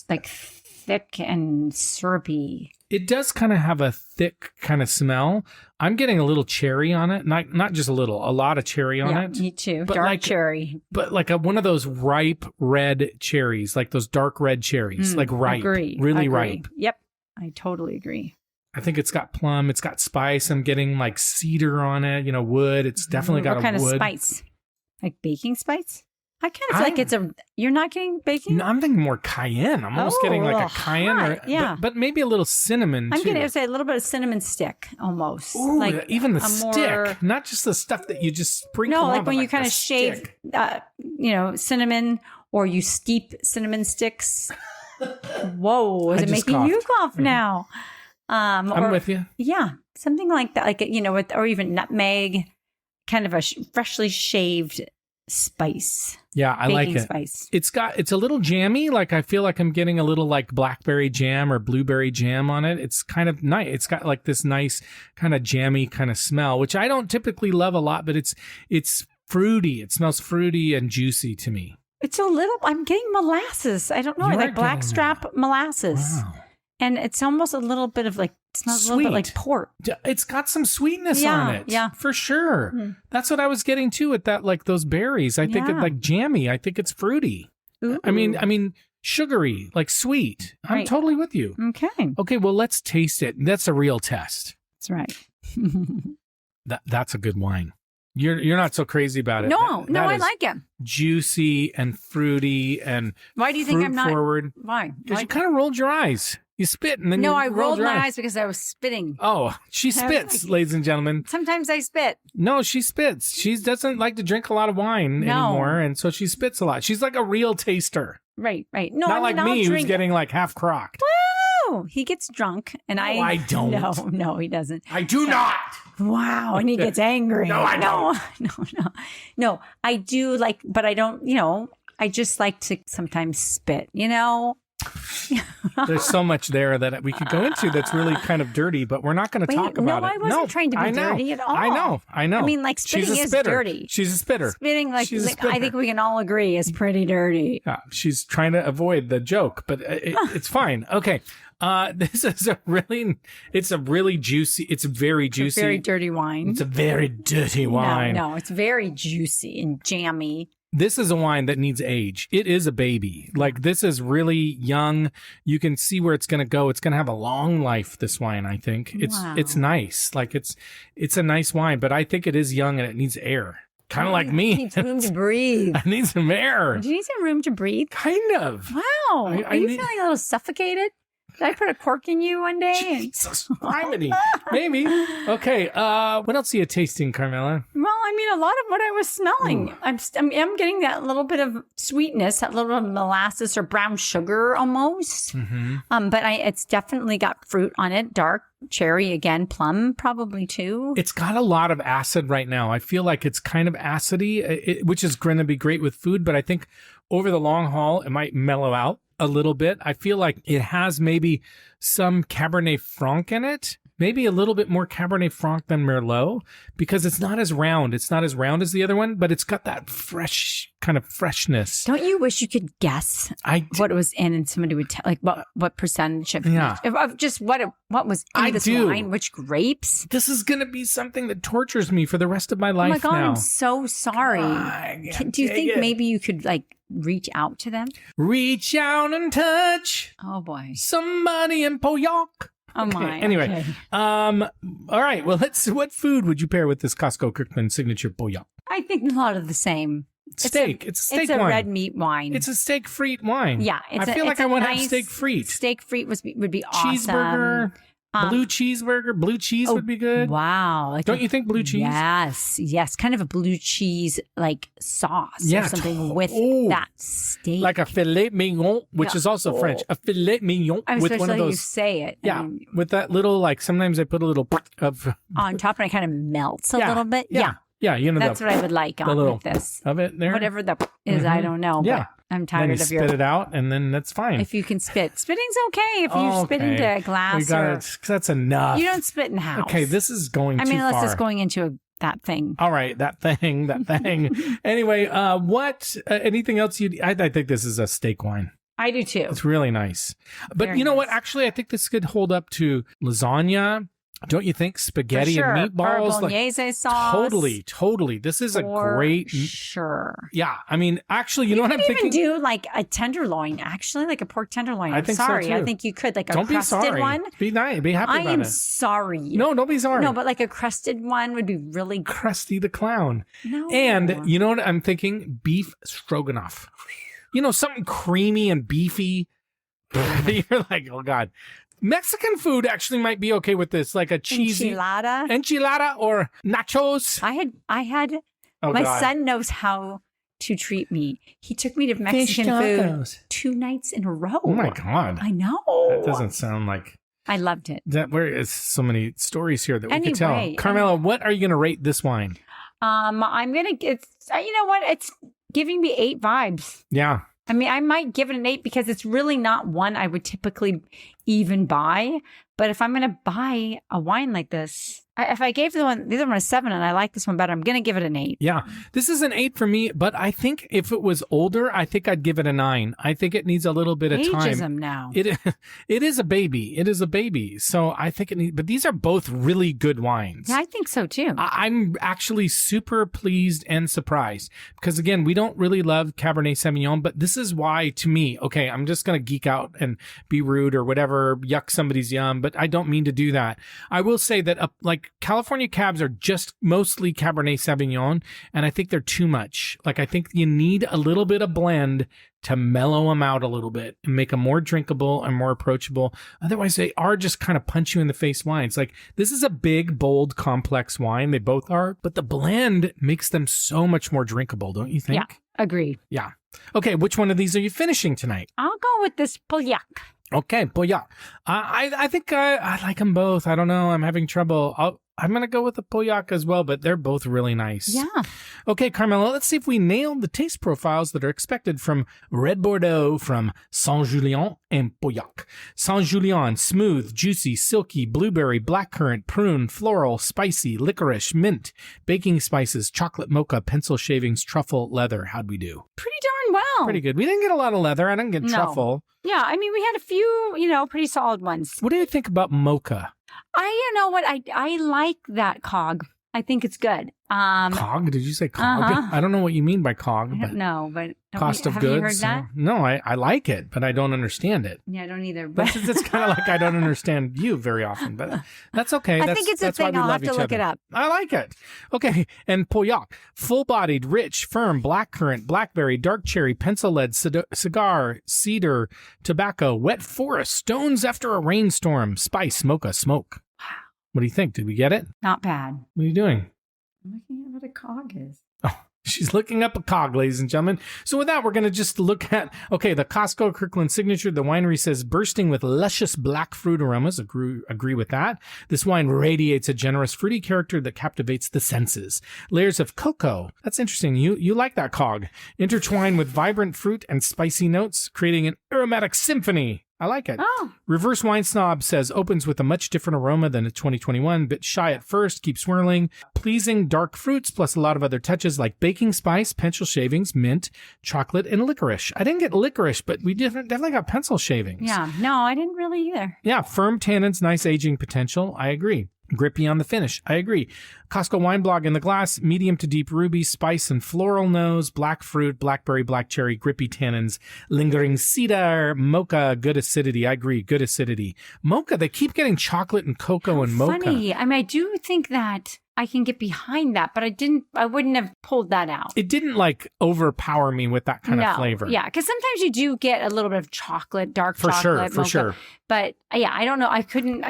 like thick and syrupy. It does kind of have a thick kind of smell. I'm getting a little cherry on it. Not just a lot of cherry on it. Me too. But dark cherry. But like one of those ripe red cherries, like those dark red cherries, like ripe. Really ripe. Yep. I totally agree. I think it's got plum. It's got spice. I'm getting like cedar on it, wood. It's definitely got a wood. What kind of spice? Like baking spice? I kind of feel like you're not getting baking? No, I'm thinking more cayenne. I'm almost getting like a cayenne, but maybe a little cinnamon I'm too. going to say a little bit of cinnamon stick almost. Ooh, like even the stick, not just the stuff that you just sprinkle on. No, like when you kind of shave, cinnamon or you steep cinnamon sticks. Whoa, is it making you cough now? I'm with you. Yeah, something like that, or even nutmeg, kind of a freshly shaved spice. Yeah, I like it. Spice. It's a little jammy. Like I feel like I'm getting a little like blackberry jam or blueberry jam on it. It's kind of nice. It's got like this nice kind of jammy kind of smell, which I don't typically love a lot, but it's fruity. It smells fruity and juicy to me. It's a little. I'm getting molasses. I don't know, like blackstrap molasses. Wow. And it's almost a little bit of like, it smells a little bit like port. It's got some sweetness on it. Yeah. For sure. Mm. That's what I was getting to with that, like those berries. I think it's like jammy. I think it's fruity. Ooh. I mean, sugary, like sweet. I'm totally with you. Okay, well, let's taste it. That's a real test. That's right. That's a good wine. You're not so crazy about it. No, I like it. Juicy and fruity and why do you think I'm not forward? Why? Because you kind of rolled your eyes. You spit and then I rolled my eyes because I was spitting. Oh, she spits, ladies and gentlemen. Sometimes I spit. No, she spits. She doesn't like to drink a lot of wine anymore, and so she spits a lot. She's like a real taster. Right. No, not like me, who's getting like half crocked. Woo! He gets drunk, and I don't. No, he doesn't. I do not. Wow, and he gets angry. No, I don't. No, I do like, but I don't. I just like to sometimes spit. There's so much there that we could go into that's really kind of dirty, but we're not going to talk about it. I wasn't trying to be dirty at all. I know. I mean, like spitting is dirty. She's a spitter. Spitting, I think we can all agree, is pretty dirty. Yeah, she's trying to avoid the joke, but it's fine. Okay. This is it's very juicy. It's a very dirty wine. It's a very dirty wine. No, it's very juicy and jammy. This is a wine that needs age. It is a baby. Like this is really young. You can see where it's going to go. It's going to have a long life, this wine, I think. It's nice. Like it's a nice wine, but I think it is young and it needs air. Kind of like me. It needs room to breathe. I need some air. Do you need some room to breathe? Kind of. Wow. Are you feeling a little suffocated? Did I put a cork in you one day? Jesus, criminy. Maybe. Okay. What else are you tasting, Carmela? Well, I mean, a lot of what I was smelling. I'm getting that little bit of sweetness, that little bit of molasses or brown sugar almost. Mm-hmm. But it's definitely got fruit on it, dark cherry, again, plum probably too. It's got a lot of acid right now. I feel like it's kind of acidy, which is going to be great with food, but I think over the long haul, it might mellow out a little bit. I feel like it has maybe some Cabernet Franc in it, maybe a little bit more Cabernet Franc than Merlot, because it's not as round. It's not as round as the other one, but it's got that fresh kind of freshness. Don't you wish you could guess what it was in, and somebody would tell, like what percentage of just what was in this wine, which grapes? This is going to be something that tortures me for the rest of my life. Oh my God, now. I'm so sorry. Do you think maybe you could reach out to them? Reach out and touch. Oh boy. Somebody in Pauillac. Oh my. Anyway, okay. All right. Well, what food would you pair with this Costco Kirkland Signature Pauillac? I think a lot of the same. Steak. It's a steak It's wine. a red meat wine. It's a steak frite wine. Yeah. I feel like I want to have steak frite. Steak frite would be awesome. Cheeseburger. Blue cheeseburger. Blue cheese would be good. Wow. Don't you think blue cheese? Yes. Kind of a blue cheese sauce or something with that steak. Like a filet mignon, which is also French. A filet mignon with one of those. You say it. Yeah. With that little, sometimes I put a little of. On top and it kind of melts a little bit. Yeah. Yeah, that's what I would like with this. Of it there? Whatever that is, I don't know. Yeah. But I'm tired of spit it out, and then that's fine. If you can spit. Spitting's okay if you spit into a glass. That's enough. You don't spit in house. Okay, this is going too far. Unless it's going into that thing. All right, that thing. Anyway, anything else I think this is a steak wine. I do too. It's really nice. But Very you know nice. what? Actually, I think this could hold up to lasagna. Don't you think? Spaghetti For sure. and meatballs. Or bolognese sauce. Totally. This is a great. Sure. Yeah. I mean, actually, you know what I'm thinking? You can even do a tenderloin, actually, like a pork tenderloin. I think sorry. so too. I think you could, like a Don't crusted be sorry. one. Be nice. Be happy about it. I am sorry. No, don't be sorry. No, but like a crusted one would be really Krusty the Clown. No. And you know what I'm thinking? Beef stroganoff. Something creamy and beefy. You're like, oh God. Mexican food actually might be okay with this, like a cheesy enchilada or nachos. I had my son knows how to treat me. He took me to Mexican food 2 nights in a row. Oh my God. I know. That doesn't sound like I loved it. There is so many stories here that we could tell. Carmela, what are you going to rate this wine? I'm gonna. It's you know what? It's giving me 8 vibes. Yeah. I mean, I might give it an 8 because it's really not one I would typically even buy. But if I'm going to buy a wine like this, if I gave the other one a 7 and I like this one better, I'm going to give it an 8. Yeah, this is an 8 for me. But I think if it was older, I think I'd give it a 9. I think it needs a little bit of time. Ageism now. It is a baby. It is a baby. So I think it needs. But these are both really good wines. Yeah, I think so too. I'm actually super pleased and surprised because again, we don't really love Cabernet Sauvignon, but this is why to me. Okay, I'm just gonna geek out and be rude or whatever, yuck somebody's yum. But I don't mean to do that. I will say that California cabs are just mostly Cabernet Sauvignon, and I think they're too much. I think you need a little bit of blend to mellow them out a little bit and make them more drinkable and more approachable. Otherwise, they are just kind of punch you in the face wines. This is a big, bold, complex wine. They both are, but the blend makes them so much more drinkable, don't you think? Yeah, agreed. Yeah. Okay, which one of these are you finishing tonight? I'll go with this Pauillac. Okay, Pauillac. I think I like them both. I don't know. I'm having trouble. I'm going to go with the Pauillac as well, but they're both really nice. Yeah. Okay, Carmela, let's see if we nailed the taste profiles that are expected from Red Bordeaux from Saint-Julien and Pauillac. Saint-Julien, smooth, juicy, silky, blueberry, blackcurrant, prune, floral, spicy, licorice, mint, baking spices, chocolate mocha, pencil shavings, truffle, leather. How'd we do? Pretty darn well. Pretty good. We didn't get a lot of leather. I didn't get truffle. Yeah, I mean, we had a few, pretty solid ones. What do you think about mocha? You know what? I like that cog. I think it's good. Cog? Did you say cog? I don't know what you mean by cog. I don't know, but cost of have goods. You heard that? No, I like it, but I don't understand it. Yeah, I don't either. But it's kind of like I don't understand you very often, but that's okay. I think it's a thing. I'll have to look it up. I like it. Okay, and Pauillac, full-bodied, rich, firm, blackcurrant, blackberry, dark cherry, pencil lead, cigar, cedar, tobacco, wet forest, stones after a rainstorm, spice, mocha, smoke. What do you think? Did we get it? Not bad. What are you doing? I'm looking at what a cog is. Oh, she's looking up a cog, ladies and gentlemen. So with that, we're going to just look at, the Costco Kirkland Signature. The winery says bursting with luscious black fruit aromas. Agree with that. This wine radiates a generous fruity character that captivates the senses. Layers of cocoa. That's interesting. You like that cog. Intertwined with vibrant fruit and spicy notes, creating an aromatic symphony. I like it. Oh. Reverse Wine Snob says opens with a much different aroma than a 2021. Bit shy at first, keep swirling. Pleasing dark fruits plus a lot of other touches like baking spice, pencil shavings, mint, chocolate, and licorice. I didn't get licorice, but we definitely got pencil shavings. Yeah. No, I didn't really either. Yeah. Firm tannins, nice aging potential. I agree. Grippy on the finish. I agree. Costco Wine Blog in the glass, medium to deep ruby, spice and floral nose, black fruit, blackberry, black cherry, grippy tannins, lingering cedar, mocha, good acidity. I agree. Good acidity. Mocha, they keep getting chocolate and cocoa and mocha. Funny. I mean, I do think that I can get behind that, but I wouldn't have pulled that out. It didn't overpower me with that kind of flavor. Yeah, because sometimes you do get a little bit of chocolate, dark chocolate. For sure. But yeah, I don't know. I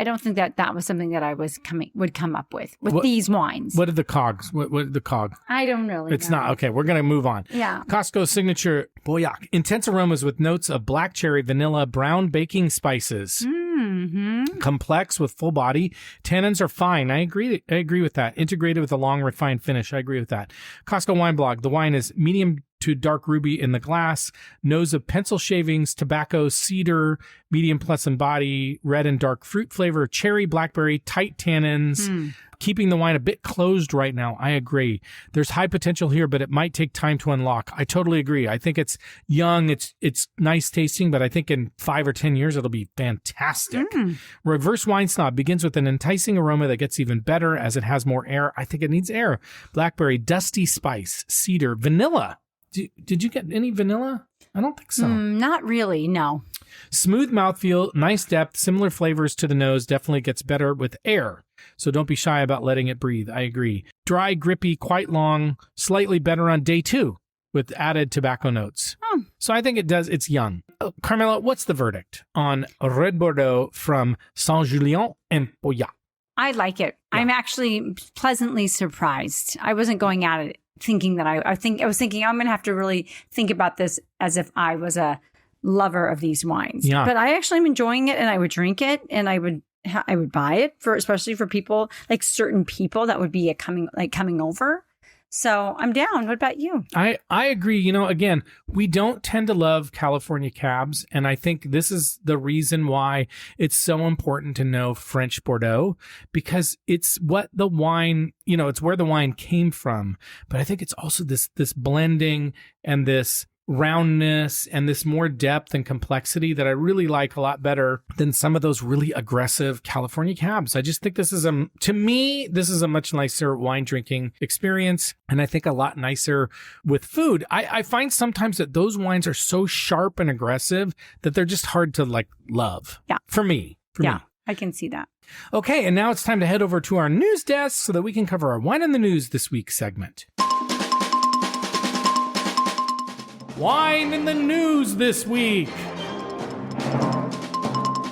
don't think that was something that I would come up with these wines. What are the cogs? What are the cog? I don't really know. It's not. Okay, we're going to move on. Yeah. Costco Signature Pauillac. Intense aromas with notes of black cherry, vanilla, brown baking spices. Mm-hmm. Complex with full body. Tannins are fine. I agree with that. Integrated with a long refined finish. I agree with that. Costco Wine Blog. The wine is medium to dark ruby in the glass. Nose of pencil shavings, tobacco, cedar, medium plus in body, red and dark fruit flavor, cherry, blackberry, tight tannins. Keeping the wine a bit closed right now. I agree. There's high potential here, but it might take time to unlock. I totally agree. I think it's young. It's nice tasting, but I think in 5 or 10 years, it'll be fantastic. Reverse Wine Snob begins with an enticing aroma that gets even better as it has more air. I think it needs air. Blackberry, dusty spice, cedar, vanilla. Did you get any vanilla? I don't think so. Not really, no. Smooth mouthfeel, nice depth, similar flavors to the nose, definitely gets better with air. So don't be shy about letting it breathe. I agree. Dry, grippy, quite long, slightly better on day 2 with added tobacco notes. So I think it does. It's young. Carmela, what's the verdict on Red Bordeaux from Saint-Julien and Pauillac? I like it. Yeah. I'm actually pleasantly surprised. I wasn't going at it thinking that I was thinking I'm going to have to really think about this as if I was a lover of these wines. Yeah. But I actually am enjoying it, and I would drink it, and I would buy it especially for people, like certain people that would be coming over. So I'm down. What about you? I agree. Again, we don't tend to love California cabs. And I think this is the reason why it's so important to know French Bordeaux, because it's what the wine, it's where the wine came from. But I think it's also this blending and this roundness and this more depth and complexity that I really like a lot better than some of those really aggressive California cabs. I just think this is a much nicer wine drinking experience, and I think a lot nicer with food. I find sometimes that those wines are so sharp and aggressive that they're just hard to love. Yeah. For me. I can see that. Okay, and now it's time to head over to our news desk so that we can cover our Wine in the News this week segment. Wine in the News this week.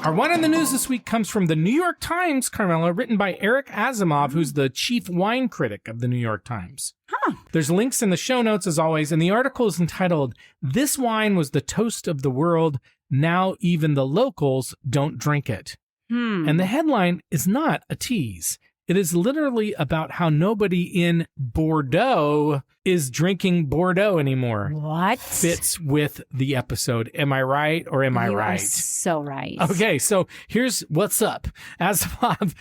Our Wine in the News this week comes from the New York Times, Carmela, written by Eric Asimov, who's the chief wine critic of the New York Times. There's links in the show notes, as always, and the article is entitled, "This Wine Was the Toast of the World. Now Even the Locals Don't Drink It." And the headline is not a tease. It is literally about how nobody in Bordeaux is drinking Bordeaux anymore. What? Fits with the episode. Am I right or am I right? You are so right. Okay, so here's what's up. Asimov,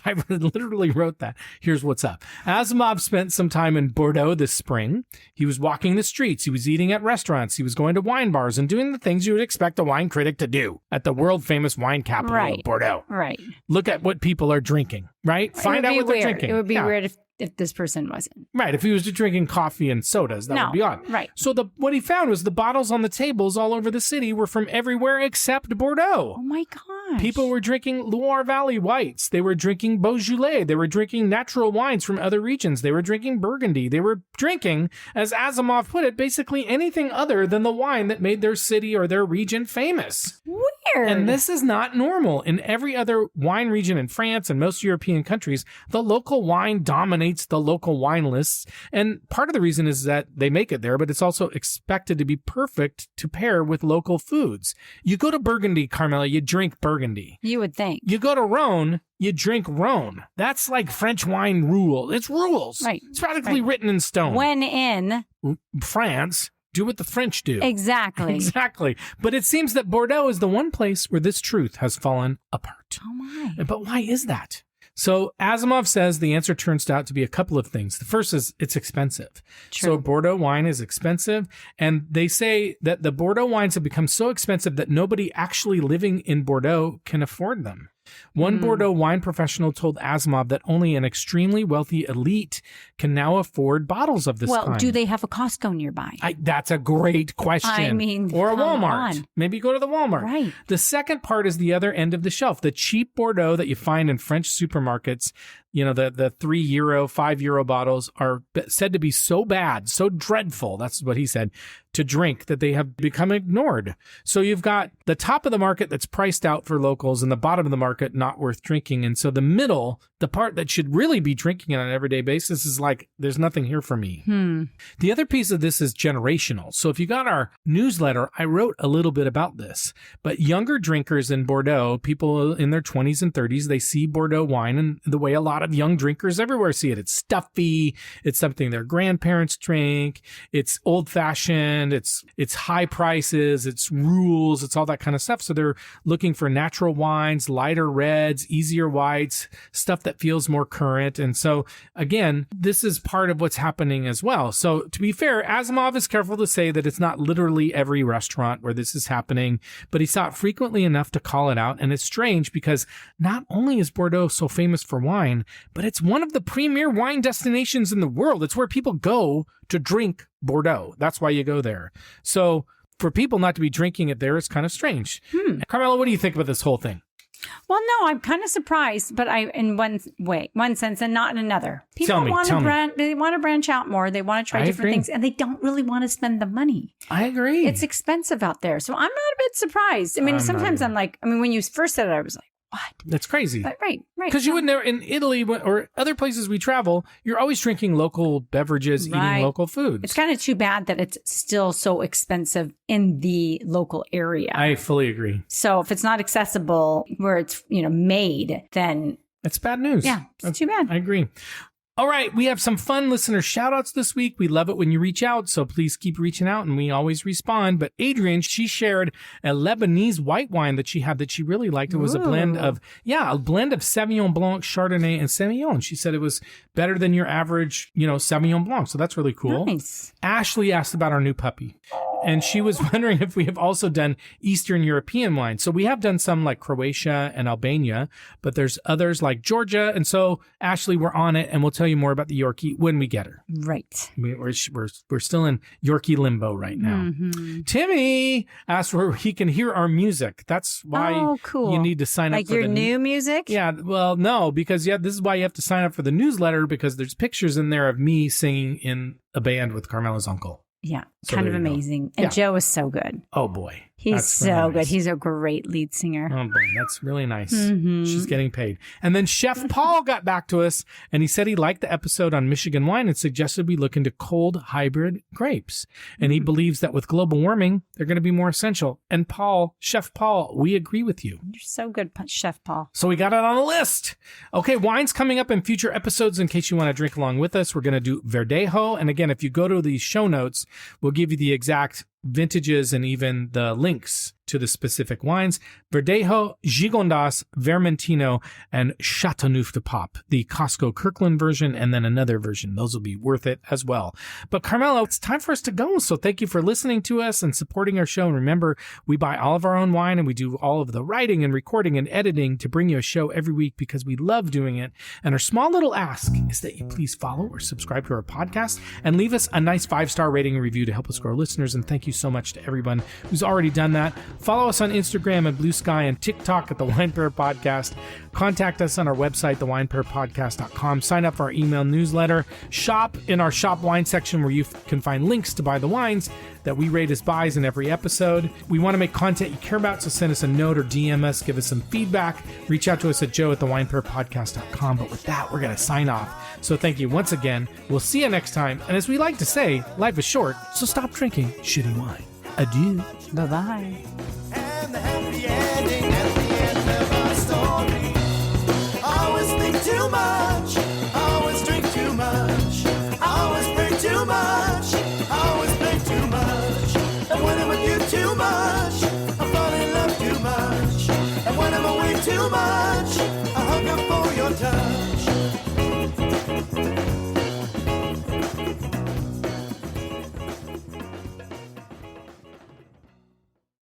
I literally wrote that. Here's what's up. Asimov spent some time in Bordeaux this spring. He was walking the streets. He was eating at restaurants. He was going to wine bars and doing the things you would expect a wine critic to do at the world-famous wine capital of Bordeaux. Right. Look at what people are drinking, right? Find out what they're drinking. It would be weird if if this person wasn't. Right. If he was just drinking coffee and sodas, that would be odd. Right. So what he found was the bottles on the tables all over the city were from everywhere except Bordeaux. Oh my gosh. People were drinking Loire Valley whites. They were drinking Beaujolais. They were drinking natural wines from other regions. They were drinking Burgundy. They were drinking, as Asimov put it, basically anything other than the wine that made their city or their region famous. Weird. And this is not normal. In every other wine region in France and most European countries, the local wine dominates the local wine lists. And part of the reason is that they make it there, but it's also expected to be perfect to pair with local foods. You go to Burgundy, Carmela, you drink Burgundy. You would think. You go to Rhone, you drink Rhone. That's like French wine rule. It's rules. Right. It's practically written in stone. When in France, do what the French do. Exactly. Exactly. But it seems that Bordeaux is the one place where this truth has fallen apart. Oh my. But why is that? So Asimov says the answer turns out to be a couple of things. The first is it's expensive. True. So Bordeaux wine is expensive. And they say that the Bordeaux wines have become so expensive that nobody actually living in Bordeaux can afford them. One Bordeaux wine professional told Asimov that only an extremely wealthy elite can now afford bottles of this kind. Well, do they have a Costco nearby? That's a great question. I mean, or a come Walmart. on. Maybe go to the Walmart. Right. The second part is the other end of the shelf. The cheap Bordeaux that you find in French supermarkets, you know, the €3, €5 bottles are said to be so bad, so dreadful. That's what he said, to drink that they have become ignored. So you've got the top of the market that's priced out for locals and the bottom of the market not worth drinking. And so the middle, the part that should really be drinking on an everyday basis is like, there's nothing here for me. The other piece of this is generational. So if you got our newsletter, I wrote a little bit about this. But younger drinkers in Bordeaux, people in their 20s and 30s, they see Bordeaux wine and the way a lot of young drinkers everywhere see it. It's stuffy. It's something their grandparents drink. It's old-fashioned. It's high prices. It's rules. It's all that kind of stuff. So they're looking for natural wines, lighter reds, easier whites, stuff that feels more current. And so, again, this is part of what's happening as well. So to be fair, Asimov is careful to say that it's not literally every restaurant where this is happening, but he saw it frequently enough to call it out. And it's strange because not only is Bordeaux so famous for wine, but it's one of the premier wine destinations in the world. It's where people go to drink Bordeaux. That's why you go there. So for people not to be drinking it there is kind of strange. Carmela, what do you think about this whole thing? Well, no, I'm kind of surprised, but in one sense and not in another. People They want to branch out more. They want to try different things, and they don't really want to spend the money. I agree. It's expensive out there. So I'm not a bit surprised. I mean, sometimes I'm like, when you first said it, I was like, what? That's crazy. But, right. Because you would never, in Italy or other places we travel, you're always drinking local beverages, eating local foods. It's kind of too bad that it's still so expensive in the local area. I fully agree. So if it's not accessible where it's, made, then it's bad news. Yeah, it's too bad. I agree. All right, we have some fun listener shout-outs this week. We love it when you reach out, so please keep reaching out, and we always respond. But Adrian, she shared a Lebanese white wine that she had that she really liked. It was a blend of Sauvignon Blanc, Chardonnay, and Semillon. She said it was better than your average, Sauvignon Blanc, so that's really cool. Nice. Ashley asked about our new puppy. And she was wondering if we have also done Eastern European wine. So we have done some like Croatia and Albania, but there's others like Georgia. And so, Ashley, we're on it, and we'll tell you more about the Yorkie when we get her. Right. We're still in Yorkie limbo right now. Timmy asked where he can hear our music. That's why you need to sign up for your new music? Yeah. Well, no, because this is why you have to sign up for the newsletter, because there's pictures in there of me singing in a band with Carmela's uncle. Yeah, so kind of amazing. And Joe is so good. Oh, boy. He's so good. He's a great lead singer. Oh, boy. That's really nice. She's getting paid. And then Chef Paul got back to us, and he said he liked the episode on Michigan wine and suggested we look into cold hybrid grapes. And he believes that with global warming, they're going to be more essential. And Chef Paul, we agree with you. You're so good, Chef Paul. So we got it on the list. Okay, wines coming up in future episodes in case you want to drink along with us. We're going to do Verdejo. And again, if you go to the show notes, we'll give you the exact vintages and even the links to the specific wines. Verdejo, Gigondas, Vermentino, and Chateauneuf de Pape, the Costco Kirkland version, and then another version. Those will be worth it as well. But Carmelo, it's time for us to go. So thank you for listening to us and supporting our show. And remember, we buy all of our own wine and we do all of the writing and recording and editing to bring you a show every week because we love doing it. And our small little ask is that you please follow or subscribe to our podcast and leave us a nice 5-star rating and review to help us grow listeners. And thank you so much to everyone who's already done that. Follow us on Instagram and Blue Sky and TikTok at The Wine Pair Podcast. Contact us on our website, thewinepairpodcast.com. Sign up for our email newsletter. Shop in our Shop Wine section where you can find links to buy the wines that we rate as buys in every episode. We want to make content you care about, so send us a note or DM us, give us some feedback. Reach out to us at joe@thewinepairpodcast.com. But with that, we're going to sign off. So thank you once again. We'll see you next time. And as we like to say, life is short, so stop drinking shitty wine. Adieu. Bye-bye. And the happy ending at the end of our story. Always think too much, always drink too much.